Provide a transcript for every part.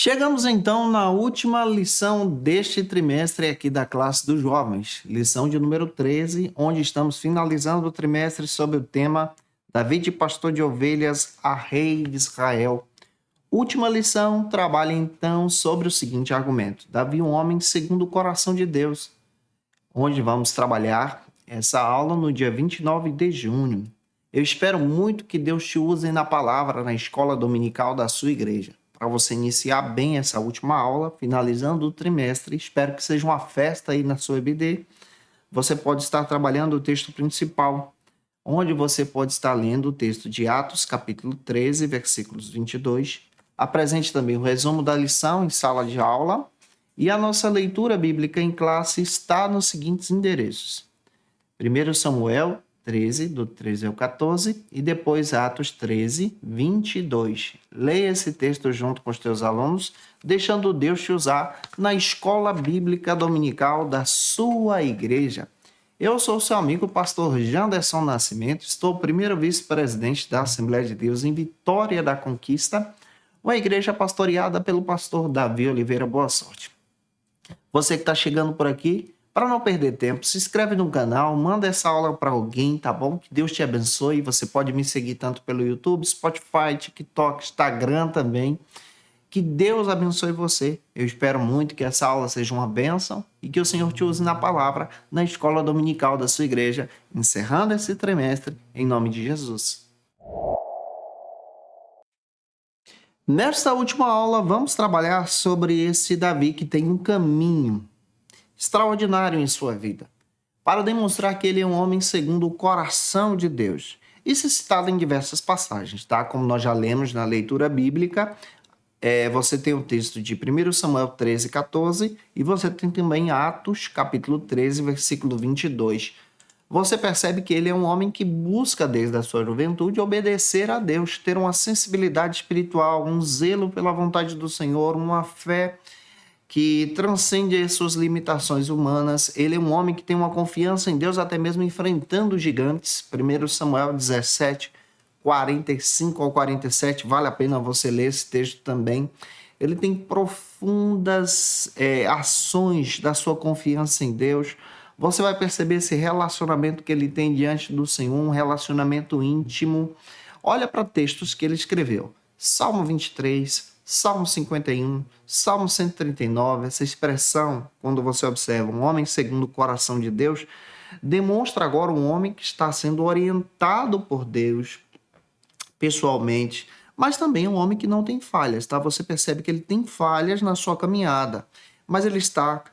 Chegamos então na última lição deste trimestre aqui da classe dos jovens, lição de número 13, onde estamos finalizando o trimestre sob o tema Davi de pastor de ovelhas a rei de Israel. Última lição trabalha então sobre o seguinte argumento: Davi, um homem segundo o coração de Deus, onde vamos trabalhar essa aula no dia 29 de junho. Eu espero muito que Deus te use na palavra na escola dominical da sua igreja, para você iniciar bem essa última aula, finalizando o trimestre. Espero que seja uma festa aí na sua EBD. Você pode estar trabalhando o texto principal, onde você pode estar lendo o texto de Atos, capítulo 13, versículos 22. Apresente também o resumo da lição em sala de aula. E a nossa leitura bíblica em classe está nos seguintes endereços: 1 Samuel 13, do 13 ao 14, e depois Atos 13, 22. Leia esse texto junto com os teus alunos, deixando Deus te usar na escola bíblica dominical da sua igreja. Eu sou seu amigo, pastor Janderson Nascimento, estou primeiro vice-presidente da Assembleia de Deus em Vitória da Conquista, uma igreja pastoreada pelo pastor Davi Oliveira. Boa sorte. Você que está chegando por aqui, para não perder tempo, se inscreve no canal, manda essa aula para alguém, tá bom? Que Deus te abençoe. Você pode me seguir tanto pelo YouTube, Spotify, TikTok, Instagram também. Que Deus abençoe você. Eu espero muito que essa aula seja uma bênção e que o Senhor te use na palavra na escola dominical da sua igreja, encerrando esse trimestre, em nome de Jesus. Nesta última aula, vamos trabalhar sobre esse Davi que tem um caminho extraordinário em sua vida, para demonstrar que ele é um homem segundo o coração de Deus. Isso é citado em diversas passagens, tá? Como nós já lemos na leitura bíblica, você tem o texto de 1 Samuel 13, 14, e você tem também Atos, capítulo 13, versículo 22. Você percebe que ele é um homem que busca desde a sua juventude obedecer a Deus, ter uma sensibilidade espiritual, um zelo pela vontade do Senhor, uma fé que transcende as suas limitações humanas. Ele é um homem que tem uma confiança em Deus, até mesmo enfrentando gigantes. 1 Samuel 17, 45 ao 47, vale a pena você ler esse texto também. Ele tem profundas ações da sua confiança em Deus. Você vai perceber esse relacionamento que ele tem diante do Senhor, um relacionamento íntimo. Olha para textos que ele escreveu: Salmo 23, Salmo 51, Salmo 139, essa expressão, quando você observa um homem segundo o coração de Deus, demonstra agora um homem que está sendo orientado por Deus pessoalmente, mas também um homem que não tem falhas, tá? Você percebe que ele tem falhas na sua caminhada, mas ele está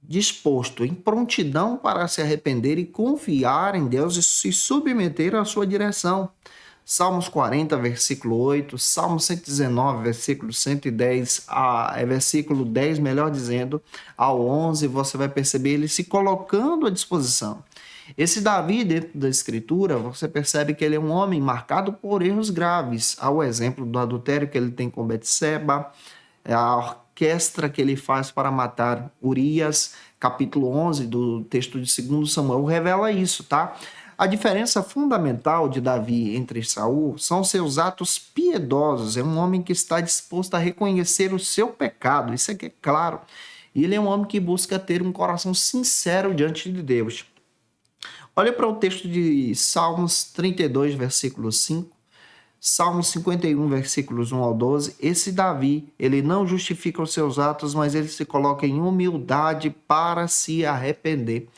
disposto, em prontidão para se arrepender e confiar em Deus e se submeter à sua direção. Salmos 40, versículo 8, Salmo 119, versículo 110, versículo 10, melhor dizendo, ao 11, você vai perceber ele se colocando à disposição. Esse Davi, dentro da Escritura, você percebe que ele é um homem marcado por erros graves, ao exemplo do adultério que ele tem com Betseba, a orquestra que ele faz para matar Urias, capítulo 11 do texto de 2 Samuel, revela isso, tá? A diferença fundamental de Davi entre Saul são seus atos piedosos. É um homem que está disposto a reconhecer o seu pecado, isso aqui é claro. E ele é um homem que busca ter um coração sincero diante de Deus. Olha para o texto de Salmos 32, versículo 5, Salmos 51, versículos 1 ao 12. Esse Davi, ele não justifica os seus atos, mas ele se coloca em humildade para se arrepender.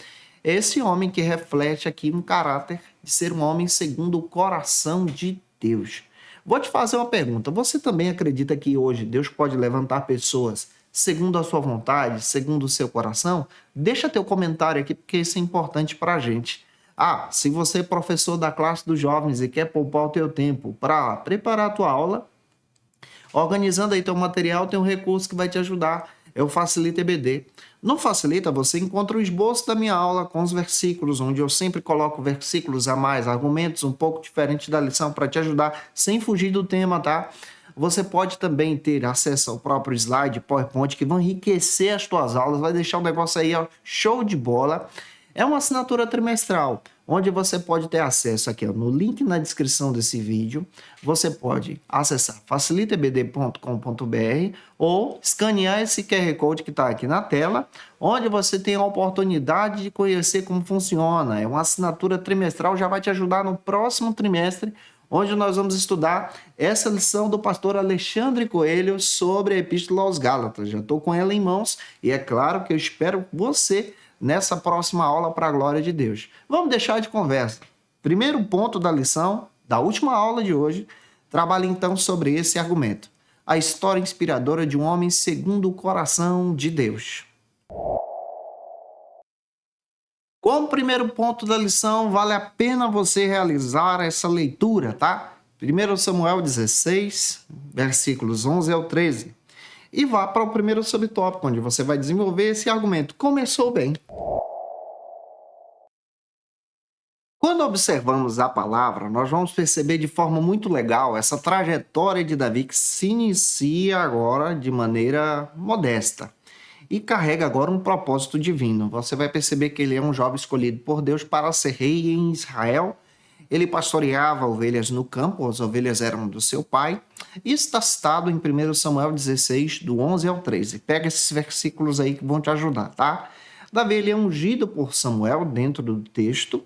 Esse homem que reflete aqui um caráter de ser um homem segundo o coração de Deus. Vou te fazer uma pergunta. Você também acredita que hoje Deus pode levantar pessoas segundo a sua vontade, segundo o seu coração? Deixa teu comentário aqui, porque isso é importante para a gente. Se você é professor da classe dos jovens e quer poupar o teu tempo para preparar a tua aula, organizando aí teu material, tem um recurso que vai te ajudar. É o Facilita EBD. No Facilita, você encontra o esboço da minha aula com os versículos, onde eu sempre coloco versículos a mais, argumentos um pouco diferentes da lição para te ajudar, sem fugir do tema, tá? Você pode também ter acesso ao próprio slide, PowerPoint, que vão enriquecer as tuas aulas, vai deixar o negócio aí, ó, show de bola. É uma assinatura trimestral, onde você pode ter acesso aqui, ó, no link na descrição desse vídeo. Você pode acessar facilitaebd.com.br ou escanear esse QR Code que está aqui na tela, onde você tem a oportunidade de conhecer como funciona. É uma assinatura trimestral, já vai te ajudar no próximo trimestre, onde nós vamos estudar essa lição do pastor Alexandre Coelho sobre a Epístola aos Gálatas. Já estou com ela em mãos e é claro que eu espero você nessa próxima aula para a glória de Deus. Vamos deixar de conversa. Primeiro ponto da lição, da última aula de hoje, trabalha então sobre esse argumento. A história inspiradora de um homem segundo o coração de Deus. Como primeiro ponto da lição, vale a pena você realizar essa leitura, tá? 1 Samuel 16, versículos 11 ao 13. E vá para o primeiro subtópico, onde você vai desenvolver esse argumento. Começou bem. Quando observamos a palavra, nós vamos perceber de forma muito legal essa trajetória de Davi que se inicia agora de maneira modesta e carrega agora um propósito divino. Você vai perceber que ele é um jovem escolhido por Deus para ser rei em Israel. Ele pastoreava ovelhas no campo, as ovelhas eram do seu pai. Isso está citado em 1 Samuel 16, do 11 ao 13. Pega esses versículos aí que vão te ajudar, tá? Davi ele é ungido por Samuel dentro do texto,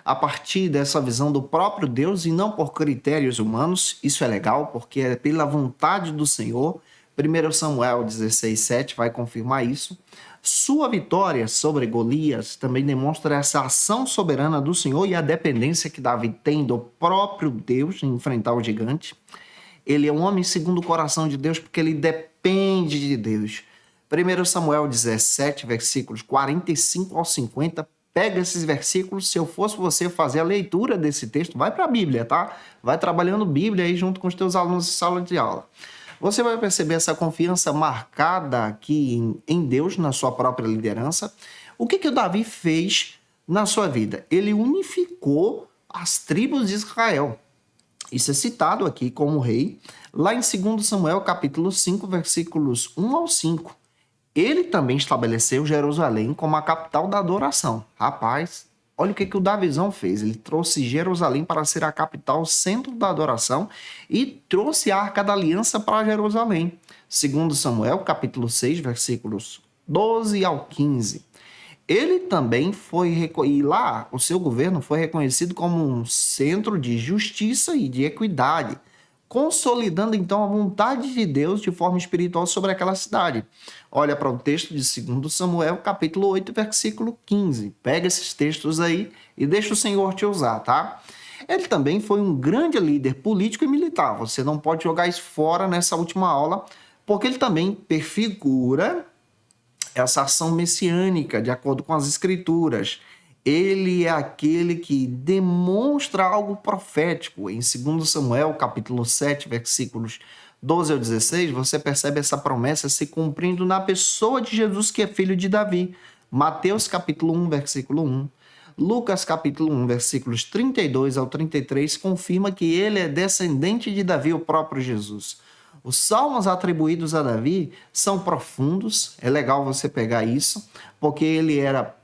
a partir dessa visão do próprio Deus e não por critérios humanos. Isso é legal, porque é pela vontade do Senhor. 1 Samuel 16, 7 vai confirmar isso. Sua vitória sobre Golias também demonstra essa ação soberana do Senhor e a dependência que Davi tem do próprio Deus em enfrentar o gigante. Ele é um homem segundo o coração de Deus porque ele depende de Deus. 1 Samuel 17, versículos 45 ao 50. Pega esses versículos. Se eu fosse você fazer a leitura desse texto, vai para a Bíblia, tá? Vai trabalhando Bíblia aí junto com os teus alunos em sala de aula. Você vai perceber essa confiança marcada aqui em Deus, na sua própria liderança. O que o Davi fez na sua vida? Ele unificou as tribos de Israel. Isso é citado aqui como rei, lá em 2 Samuel, capítulo 5, versículos 1 ao 5. Ele também estabeleceu Jerusalém como a capital da adoração. Rapaz, olha o que o Davizão fez. Ele trouxe Jerusalém para ser a capital, centro da adoração, e trouxe a Arca da Aliança para Jerusalém. 2 Samuel, capítulo 6, versículos 12 ao 15. Ele também e lá o seu governo foi reconhecido como um centro de justiça e de equidade, consolidando então a vontade de Deus de forma espiritual sobre aquela cidade. Olha para o texto de 2 Samuel, capítulo 8, versículo 15. Pega esses textos aí e deixa o Senhor te usar, tá? Ele também foi um grande líder político e militar. Você não pode jogar isso fora nessa última aula, porque ele também perfigura essa ação messiânica, de acordo com as Escrituras. Ele é aquele que demonstra algo profético. Em 2 Samuel, capítulo 7, versículos 12 ao 16, você percebe essa promessa se cumprindo na pessoa de Jesus, que é filho de Davi. Mateus, capítulo 1, versículo 1. Lucas, capítulo 1, versículos 32 ao 33, confirma que ele é descendente de Davi, o próprio Jesus. Os salmos atribuídos a Davi são profundos, é legal você pegar isso, porque ele era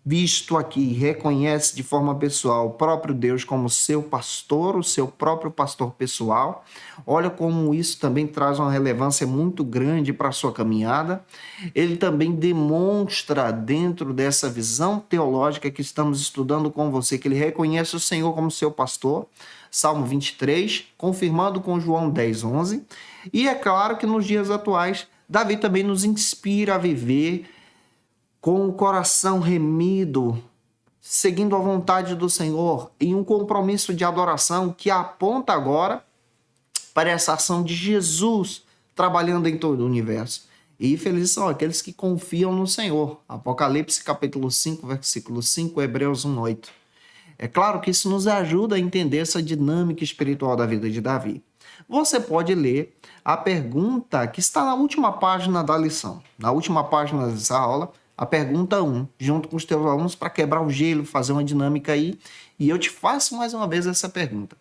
visto aqui, reconhece de forma pessoal o próprio Deus como seu pastor, o seu próprio pastor pessoal. Olha como isso também traz uma relevância muito grande para a sua caminhada. Ele também demonstra, dentro dessa visão teológica que estamos estudando com você, que ele reconhece o Senhor como seu pastor. Salmo 23, confirmando com João 10, 11. E é claro que nos dias atuais, Davi também nos inspira a viver com o coração remido, seguindo a vontade do Senhor, em um compromisso de adoração que aponta agora para essa ação de Jesus trabalhando em todo o universo. E felizes são aqueles que confiam no Senhor. Apocalipse capítulo 5, versículo 5, Hebreus 1, 8. É claro que isso nos ajuda a entender essa dinâmica espiritual da vida de Davi. Você pode ler a pergunta que está na última página da lição. Na última página dessa aula, a pergunta 1, junto com os teus alunos, para quebrar o gelo, fazer uma dinâmica aí. E eu te faço mais uma vez essa pergunta.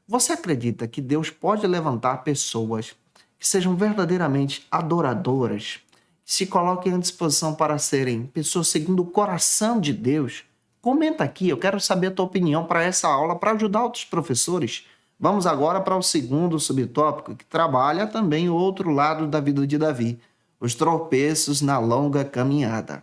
Você acredita que Deus pode levantar pessoas que sejam verdadeiramente adoradoras, se coloquem à disposição para serem pessoas segundo o coração de Deus. Comenta aqui, eu quero saber a tua opinião para essa aula, para ajudar outros professores. Vamos agora para o segundo subtópico, que trabalha também o outro lado da vida de Davi, os tropeços na longa caminhada.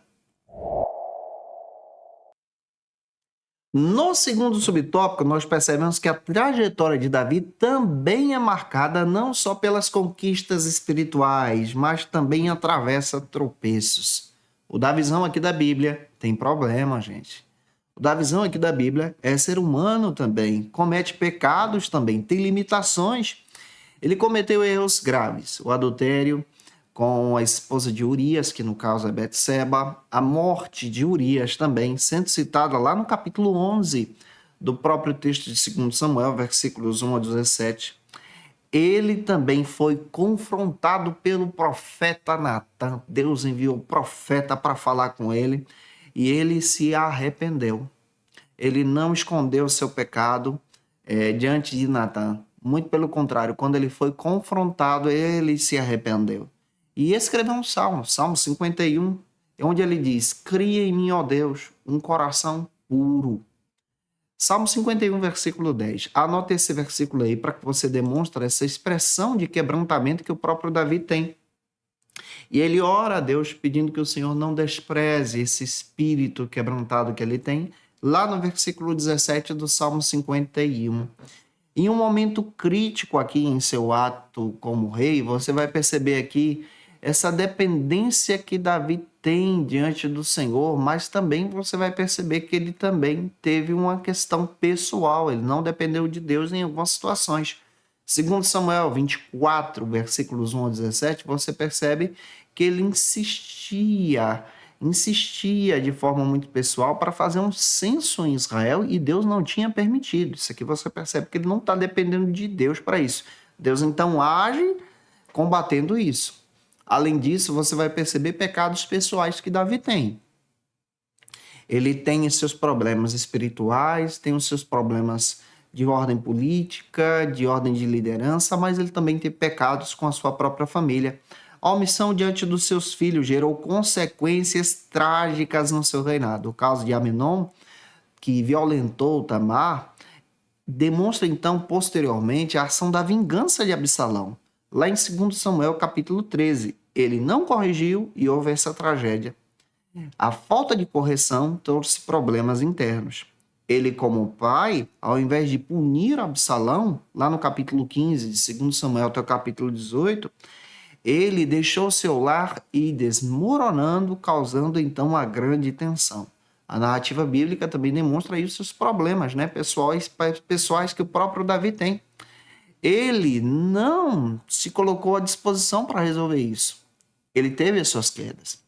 No segundo subtópico, nós percebemos que a trajetória de Davi também é marcada não só pelas conquistas espirituais, mas também atravessa tropeços. O Davizão aqui da Bíblia tem problema, gente. O Davizão aqui da Bíblia é ser humano também, comete pecados também, tem limitações. Ele cometeu erros graves, o adultério com a esposa de Urias, que no caso é Betseba, a morte de Urias também, sendo citada lá no capítulo 11 do próprio texto de 2 Samuel, versículos 1 a 17. Ele também foi confrontado pelo profeta Natan. Deus enviou o profeta para falar com ele e ele se arrependeu. Ele não escondeu o seu pecado diante de Natan. Muito pelo contrário, quando ele foi confrontado, ele se arrependeu. E escreveu um salmo, Salmo 51, onde ele diz: cria em mim, ó Deus, um coração puro. Salmo 51, versículo 10. Anota esse versículo aí para que você demonstre essa expressão de quebrantamento que o próprio Davi tem. E ele ora a Deus pedindo que o Senhor não despreze esse espírito quebrantado que ele tem, lá no versículo 17 do Salmo 51. Em um momento crítico aqui em seu ato como rei, você vai perceber aqui essa dependência que Davi tem diante do Senhor, mas também você vai perceber que ele também teve uma questão pessoal, ele não dependeu de Deus em algumas situações. Segundo Samuel 24, versículos 1 a 17, você percebe que ele insistia de forma muito pessoal para fazer um censo em Israel e Deus não tinha permitido. Isso aqui você percebe que ele não está dependendo de Deus para isso. Deus então age combatendo isso. Além disso, você vai perceber pecados pessoais que Davi tem. Ele tem os seus problemas espirituais, tem os seus problemas de ordem política, de ordem de liderança, mas ele também tem pecados com a sua própria família. A omissão diante dos seus filhos gerou consequências trágicas no seu reinado. O caso de Amnon, que violentou Tamar, demonstra então posteriormente a ação da vingança de Absalão. Lá em 2 Samuel, capítulo 13, ele não corrigiu e houve essa tragédia. A falta de correção trouxe problemas internos. Ele, como pai, ao invés de punir Absalão, lá no capítulo 15 de 2 Samuel até o capítulo 18, ele deixou seu lar ir desmoronando, causando então uma grande tensão. A narrativa bíblica também demonstra isso, os problemas pessoais que o próprio Davi tem. Ele não se colocou à disposição para resolver isso. Ele teve as suas quedas.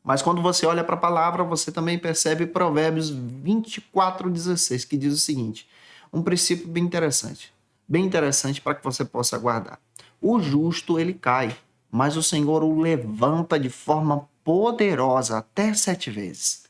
Mas quando você olha para a palavra, você também percebe Provérbios 24:16, que diz o seguinte, um princípio bem interessante para que você possa guardar. O justo, ele cai, mas o Senhor o levanta de forma poderosa até 7 vezes.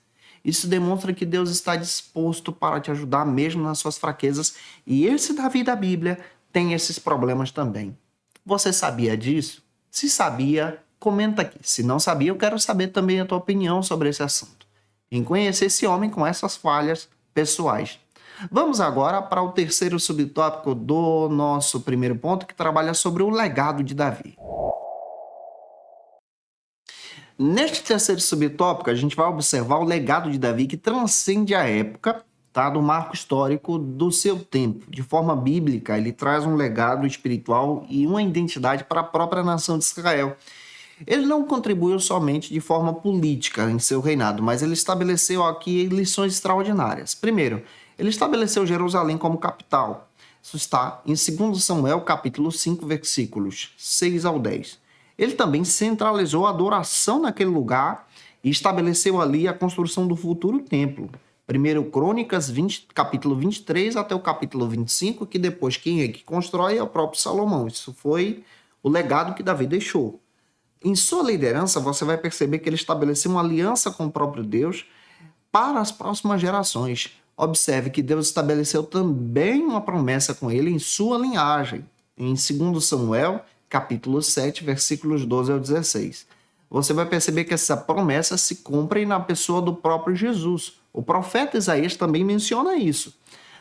Isso demonstra que Deus está disposto para te ajudar mesmo nas suas fraquezas. E esse Davi da Bíblia tem esses problemas também. Você sabia disso? Se sabia, comenta aqui. Se não sabia, eu quero saber também a tua opinião sobre esse assunto. Em conhecer esse homem com essas falhas pessoais. Vamos agora para o terceiro subtópico do nosso primeiro ponto, que trabalha sobre o legado de Davi. Neste terceiro subtópico, a gente vai observar o legado de Davi que transcende a época, tá, do marco histórico do seu tempo. De forma bíblica, ele traz um legado espiritual e uma identidade para a própria nação de Israel. Ele não contribuiu somente de forma política em seu reinado, mas ele estabeleceu aqui lições extraordinárias. Primeiro, ele estabeleceu Jerusalém como capital. Isso está em 2 Samuel, capítulo 5, versículos 6 ao 10. Ele também centralizou a adoração naquele lugar e estabeleceu ali a construção do futuro templo. 1 Crônicas, capítulo 23 até o capítulo 25, que depois quem é que constrói é o próprio Salomão. Isso foi o legado que Davi deixou. Em sua liderança, você vai perceber que ele estabeleceu uma aliança com o próprio Deus para as próximas gerações. Observe que Deus estabeleceu também uma promessa com ele em sua linhagem. Em 2 Samuel, capítulo 7, versículos 12 ao 16. você vai perceber que essa promessa se cumpre na pessoa do próprio Jesus. O profeta Isaías também menciona isso.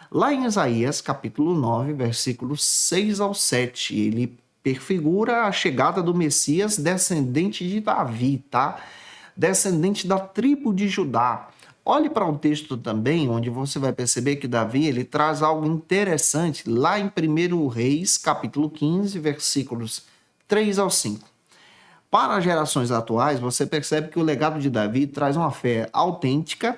Lá em Isaías, capítulo 9, versículos 6 ao 7, ele perfigura a chegada do Messias descendente de Davi, tá? Descendente da tribo de Judá. Olhe para o texto também, onde você vai perceber que Davi ele traz algo interessante lá em 1 Reis, capítulo 15, versículos 3 ao 5. Para as gerações atuais, você percebe que o legado de Davi traz uma fé autêntica,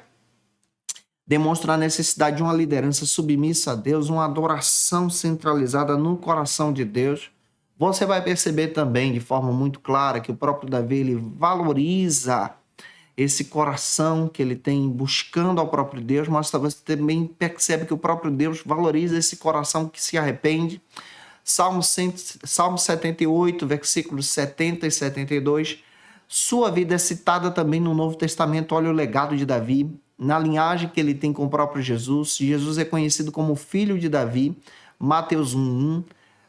demonstra a necessidade de uma liderança submissa a Deus, uma adoração centralizada no coração de Deus. Você vai perceber também de forma muito clara que o próprio Davi ele valoriza esse coração que ele tem buscando ao próprio Deus, mas você também percebe que o próprio Deus valoriza esse coração que se arrepende. Salmo 78, versículos 70 e 72. Sua vida é citada também no Novo Testamento. Olha o legado de Davi, na linhagem que ele tem com o próprio Jesus. Jesus é conhecido como filho de Davi. Mateus 1:1.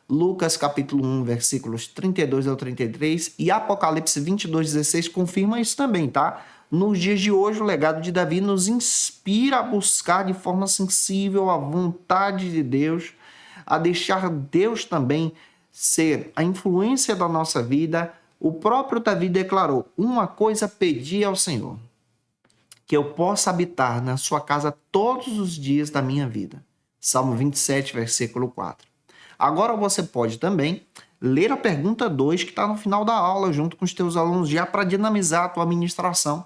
Lucas capítulo 1, versículos 32 ao 33. E Apocalipse 22:16 confirma isso também, tá? Nos dias de hoje, o legado de Davi nos inspira a buscar de forma sensível a vontade de Deus, a deixar Deus também ser a influência da nossa vida. O próprio Davi declarou: uma coisa pedi ao Senhor, que eu possa habitar na sua casa todos os dias da minha vida. Salmo 27, versículo 4. Agora você pode também ler a pergunta 2 que está no final da aula, junto com os teus alunos, já para dinamizar a tua ministração.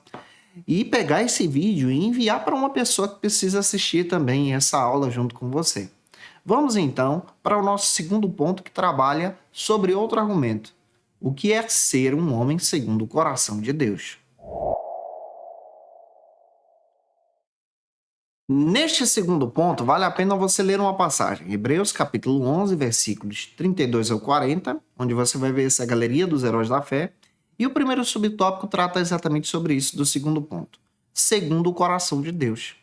E pegar esse vídeo e enviar para uma pessoa que precisa assistir também essa aula junto com você. Vamos então para o nosso segundo ponto, que trabalha sobre outro argumento. O que é ser um homem segundo o coração de Deus? Neste segundo ponto, vale a pena você ler uma passagem. Hebreus capítulo 11, versículos 32 ao 40, onde você vai ver essa galeria dos heróis da fé. E o primeiro subtópico trata exatamente sobre isso, do segundo ponto. Segundo o coração de Deus.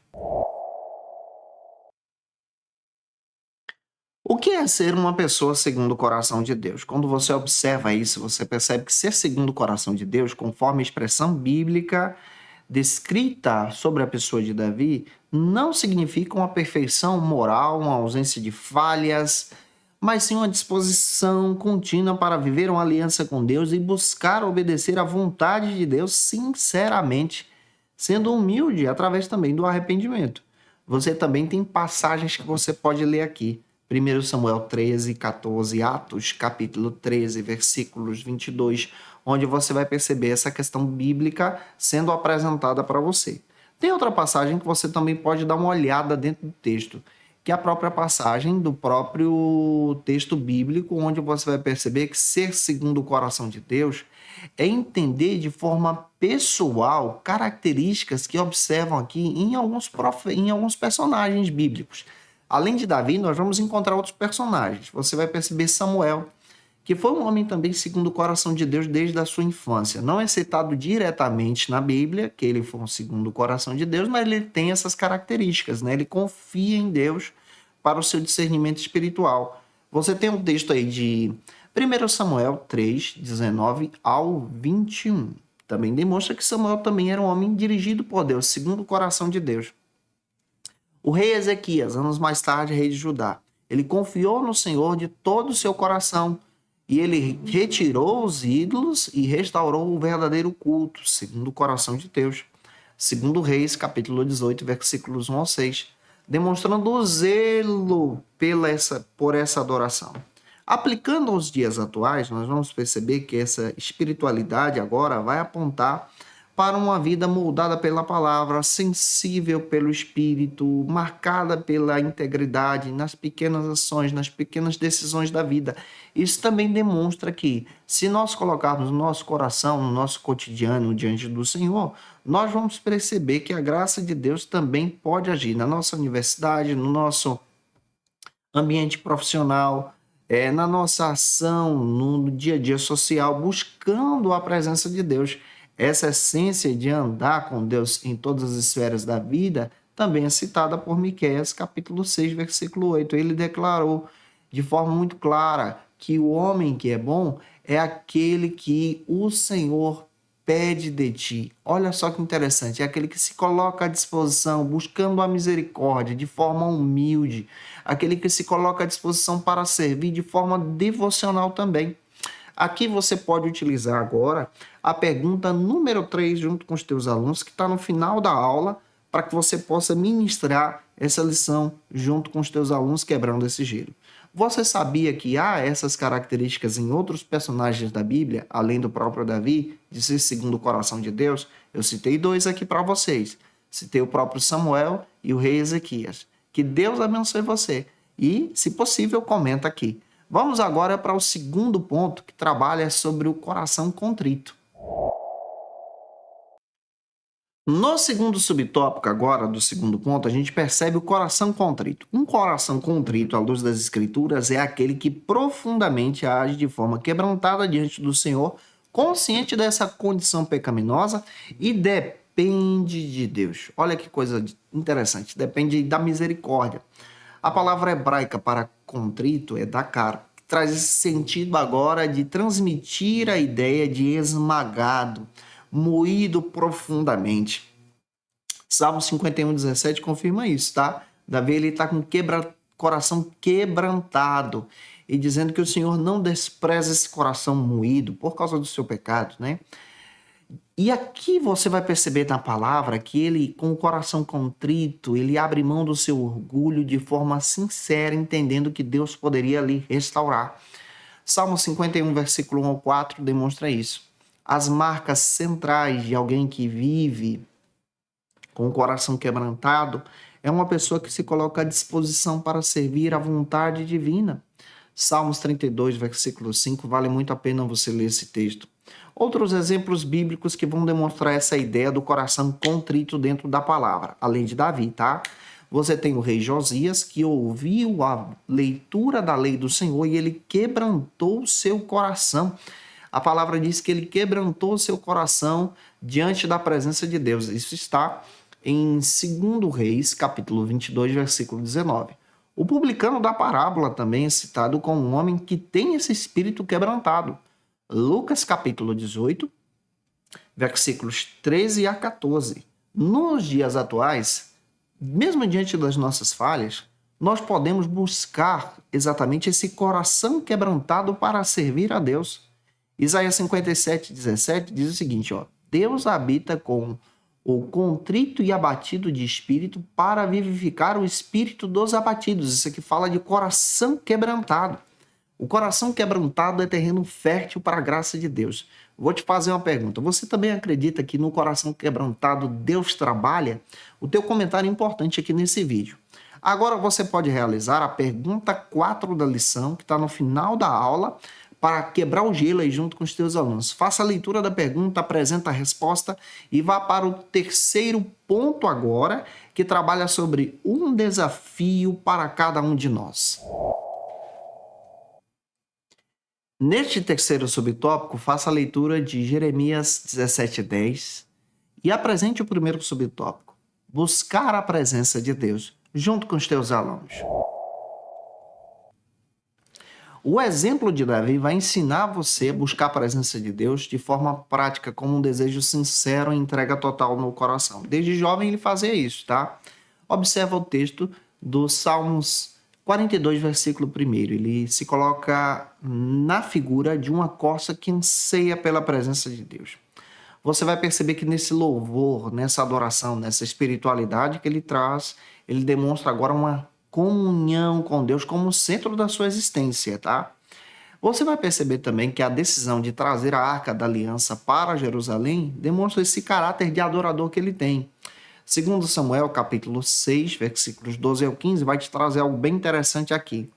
O que é ser uma pessoa segundo o coração de Deus? Quando você observa isso, você percebe que ser segundo o coração de Deus, conforme a expressão bíblica descrita sobre a pessoa de Davi, não significa uma perfeição moral, uma ausência de falhas, mas sim uma disposição contínua para viver uma aliança com Deus e buscar obedecer à vontade de Deus sinceramente, sendo humilde através também do arrependimento. Você também tem passagens que você pode ler aqui. 1 Samuel 13, 14, Atos, capítulo 13, versículos 22, onde você vai perceber essa questão bíblica sendo apresentada para você. Tem outra passagem que você também pode dar uma olhada dentro do texto, que é a própria passagem do próprio texto bíblico, onde você vai perceber que ser segundo o coração de Deus é entender de forma pessoal características que observam aqui em alguns personagens bíblicos. Além de Davi, nós vamos encontrar outros personagens. Você vai perceber Samuel, que foi um homem também segundo o coração de Deus desde a sua infância. Não é citado diretamente na Bíblia que ele foi um segundo o coração de Deus, mas ele tem essas características, né? Ele confia em Deus para o seu discernimento espiritual. Você tem um texto aí de 1 Samuel 3, 19 ao 21. Também demonstra que Samuel também era um homem dirigido por Deus, segundo o coração de Deus. O rei Ezequias, anos mais tarde, rei de Judá, ele confiou no Senhor de todo o seu coração e ele retirou os ídolos e restaurou o verdadeiro culto, segundo o coração de Deus. Segundo Reis, capítulo 18, versículos 1 ao 6, demonstrando o zelo por essa adoração. Aplicando aos dias atuais, nós vamos perceber que essa espiritualidade agora vai apontar para uma vida moldada pela palavra, sensível pelo espírito, marcada pela integridade nas pequenas ações, nas pequenas decisões da vida. Isso também demonstra que, se nós colocarmos o nosso coração, no nosso cotidiano diante do Senhor, nós vamos perceber que a graça de Deus também pode agir na nossa universidade, no nosso ambiente profissional, na nossa ação, no dia a dia social, buscando a presença de Deus. Essa essência de andar com Deus em todas as esferas da vida também é citada por Miqueias, capítulo 6, versículo 8. Ele declarou de forma muito clara que o homem que é bom é aquele que o Senhor pede de ti. Olha só que interessante, é aquele que se coloca à disposição, buscando a misericórdia de forma humilde, aquele que se coloca à disposição para servir de forma devocional também. Aqui você pode utilizar agora a pergunta número 3 junto com os teus alunos, que está no final da aula, para que você possa ministrar essa lição junto com os teus alunos, quebrando esse gelo. Você sabia que há essas características em outros personagens da Bíblia, além do próprio Davi, de ser segundo o coração de Deus? Eu citei 2 aqui para vocês. Citei o próprio Samuel e o rei Ezequias. Que Deus abençoe você. E, se possível, comenta aqui. Vamos agora para o segundo ponto, que trabalha sobre o coração contrito. No segundo subtópico agora, do segundo ponto, a gente percebe o coração contrito. Um coração contrito, à luz das Escrituras, é aquele que profundamente age de forma quebrantada diante do Senhor, consciente dessa condição pecaminosa e depende de Deus. Olha que coisa interessante, depende da misericórdia. A palavra hebraica para contrito é dakar, que traz esse sentido agora de transmitir a ideia de esmagado, moído profundamente. Salmo 51:17 confirma isso, tá? Davi ele está com coração quebrantado e dizendo que o Senhor não despreza esse coração moído por causa do seu pecado, né? E aqui você vai perceber na palavra que ele, com o coração contrito, ele abre mão do seu orgulho de forma sincera, entendendo que Deus poderia lhe restaurar. Salmo 51, versículo 1 ao 4 demonstra isso. As marcas centrais de alguém que vive com o coração quebrantado é uma pessoa que se coloca à disposição para servir à vontade divina. Salmos 32, versículo 5, vale muito a pena você ler esse texto. Outros exemplos bíblicos que vão demonstrar essa ideia do coração contrito dentro da palavra, além de Davi, tá? Você tem o rei Josias, que ouviu a leitura da lei do Senhor e ele quebrantou o seu coração. A palavra diz que ele quebrantou o seu coração diante da presença de Deus. Isso está em 2 Reis, capítulo 22, versículo 19. O publicano da parábola também é citado como um homem que tem esse espírito quebrantado. Lucas, capítulo 18, versículos 13 a 14. Nos dias atuais, mesmo diante das nossas falhas, nós podemos buscar exatamente esse coração quebrantado para servir a Deus. Isaías 57:17 diz o seguinte, ó: Deus habita com o contrito e abatido de espírito para vivificar o espírito dos abatidos. Isso aqui fala de coração quebrantado. O coração quebrantado é terreno fértil para a graça de Deus. Vou te fazer uma pergunta. Você também acredita que no coração quebrantado Deus trabalha? O teu comentário é importante aqui nesse vídeo. Agora você pode realizar a pergunta 4 da lição, que está no final da aula, para quebrar o gelo aí junto com os teus alunos. Faça a leitura da pergunta, apresenta a resposta e vá para o terceiro ponto agora, que trabalha sobre um desafio para cada um de nós. Neste terceiro subtópico, faça a leitura de Jeremias 17:10 e apresente o primeiro subtópico, buscar a presença de Deus, junto com os teus alunos. O exemplo de Davi vai ensinar você a buscar a presença de Deus de forma prática, como um desejo sincero e entrega total no coração. Desde jovem ele fazia isso, tá? Observa o texto do Salmos 42, versículo 1. Ele se coloca na figura de uma corça que anseia pela presença de Deus. Você vai perceber que nesse louvor, nessa adoração, nessa espiritualidade que ele traz, ele demonstra agora uma comunhão com Deus como centro da sua existência, tá? Você vai perceber também que a decisão de trazer a Arca da Aliança para Jerusalém demonstra esse caráter de adorador que ele tem. Segundo Samuel, capítulo 6, versículos 12 ao 15, vai te trazer algo bem interessante aqui.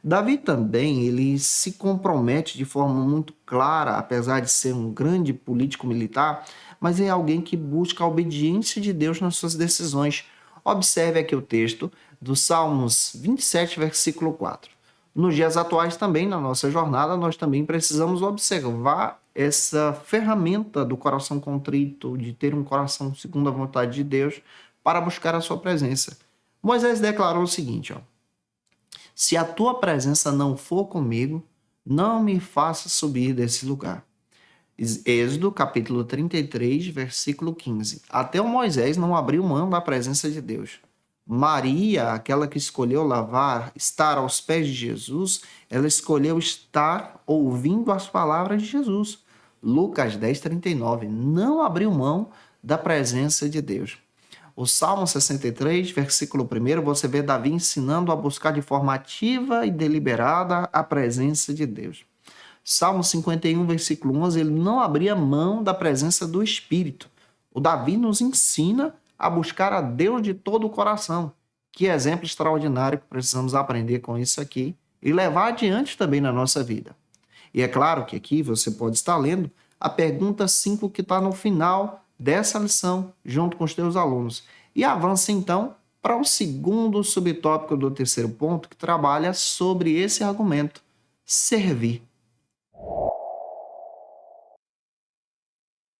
Davi também, ele se compromete de forma muito clara, apesar de ser um grande político militar, mas é alguém que busca a obediência de Deus nas suas decisões. Observe aqui o texto do Salmos 27, versículo 4. Nos dias atuais também, na nossa jornada, nós também precisamos observar essa ferramenta do coração contrito, de ter um coração segundo a vontade de Deus, para buscar a sua presença. Moisés declarou o seguinte, ó: se a tua presença não for comigo, não me faça subir desse lugar. Êxodo, capítulo 33, versículo 15. Até o Moisés não abriu mão da presença de Deus. Maria, aquela que escolheu estar aos pés de Jesus, ela escolheu estar ouvindo as palavras de Jesus. Lucas 10, 39. Não abriu mão da presença de Deus. O Salmo 63, versículo 1, você vê Davi ensinando a buscar de forma ativa e deliberada a presença de Deus. Salmo 51, versículo 11, ele não abria mão da presença do Espírito. O Davi nos ensina a buscar a Deus de todo o coração. Que exemplo extraordinário que precisamos aprender com isso aqui e levar adiante também na nossa vida. E é claro que aqui você pode estar lendo a pergunta 5 que está no final dessa lição, junto com os teus alunos. E avança então para o segundo subtópico do terceiro ponto, que trabalha sobre esse argumento: servir.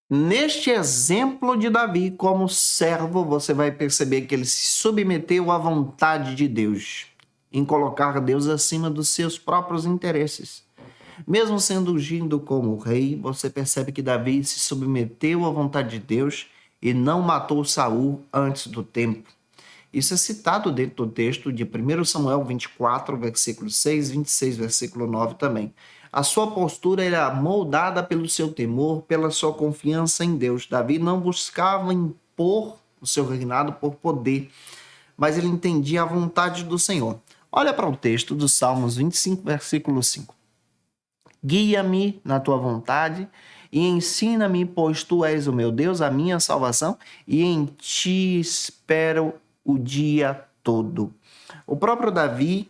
Neste exemplo de Davi como servo, você vai perceber que ele se submeteu à vontade de Deus, em colocar Deus acima dos seus próprios interesses. Mesmo sendo ungido como rei, você percebe que Davi se submeteu à vontade de Deus e não matou Saul antes do tempo. Isso é citado dentro do texto de 1 Samuel 24, versículo 6, 26, versículo 9 também. A sua postura era moldada pelo seu temor, pela sua confiança em Deus. Davi não buscava impor o seu reinado por poder, mas ele entendia a vontade do Senhor. Olha para o texto dos Salmos 25, versículo 5. Guia-me na tua vontade e ensina-me, pois tu és o meu Deus, a minha salvação, e em ti espero o dia todo. O próprio Davi,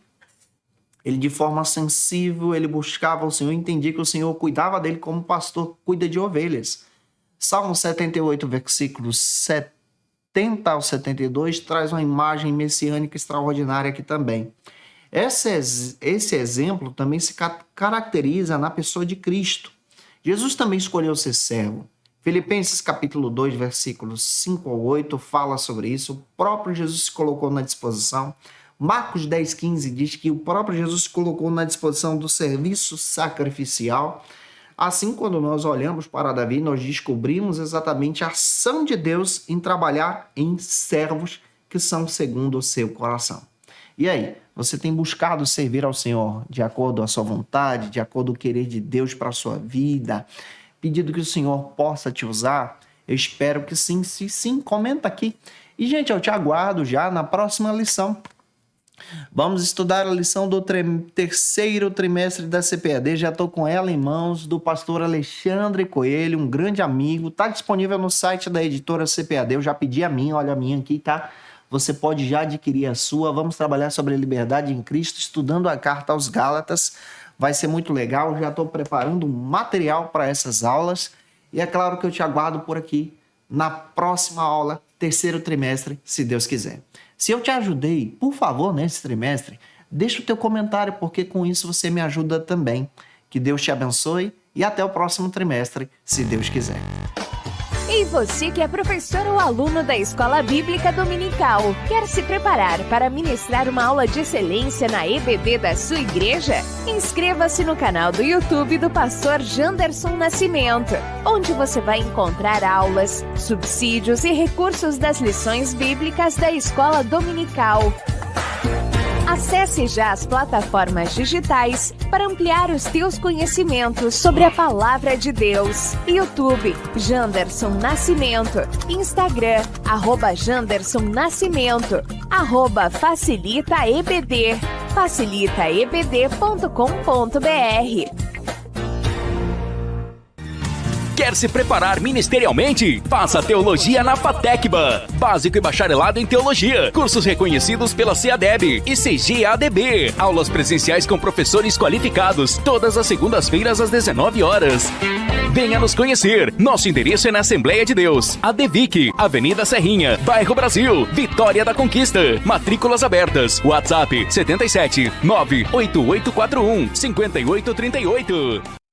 ele de forma sensível, ele buscava o Senhor, entendia que o Senhor cuidava dele como pastor cuida de ovelhas. Salmo 78, versículos 70 ao 72, traz uma imagem messiânica extraordinária aqui também. Esse exemplo também se caracteriza na pessoa de Cristo. Jesus também escolheu ser servo. Filipenses capítulo 2, versículos 5 ao 8, fala sobre isso. O próprio Jesus se colocou na disposição. Marcos 10, 15 diz que o próprio Jesus se colocou na disposição do serviço sacrificial. Assim, quando nós olhamos para Davi, nós descobrimos exatamente a ação de Deus em trabalhar em servos que são segundo o seu coração. E aí, você tem buscado servir ao Senhor de acordo com a sua vontade, de acordo com o querer de Deus para a sua vida, pedindo que o Senhor possa te usar? Eu espero que sim. Se sim, comenta aqui. E, gente, eu te aguardo já na próxima lição. Vamos estudar a lição do terceiro trimestre da CPAD. Já estou com ela em mãos, do pastor Alexandre Coelho, um grande amigo. Está disponível no site da editora CPAD. Eu já pedi a minha, olha a minha aqui, tá? Você pode já adquirir a sua. Vamos trabalhar sobre a liberdade em Cristo, estudando a carta aos Gálatas. Vai ser muito legal. Já estou preparando um material para essas aulas. E é claro que eu te aguardo por aqui na próxima aula, terceiro trimestre, se Deus quiser. Se eu te ajudei, por favor, nesse trimestre, deixa o teu comentário, porque com isso você me ajuda também. Que Deus te abençoe e até o próximo trimestre, se Deus quiser. E você que é professor ou aluno da Escola Bíblica Dominical, quer se preparar para ministrar uma aula de excelência na EBD da sua igreja? Inscreva-se no canal do YouTube do pastor Janderson Nascimento, onde você vai encontrar aulas, subsídios e recursos das lições bíblicas da Escola Dominical. Acesse já as plataformas digitais para ampliar os teus conhecimentos sobre a Palavra de Deus. YouTube, Janderson Nascimento. Instagram, @Janderson Nascimento. @FacilitaEBD. facilitaebd.com.br. Quer se preparar ministerialmente? Faça Teologia na FATECBA. Básico e bacharelado em Teologia. Cursos reconhecidos pela CEADEB e CGADB. Aulas presenciais com professores qualificados. Todas as segundas-feiras às 19 horas. Venha nos conhecer. Nosso endereço é na Assembleia de Deus, ADVIC, Avenida Serrinha, Bairro Brasil, Vitória da Conquista. Matrículas abertas. WhatsApp 77 98841 5838.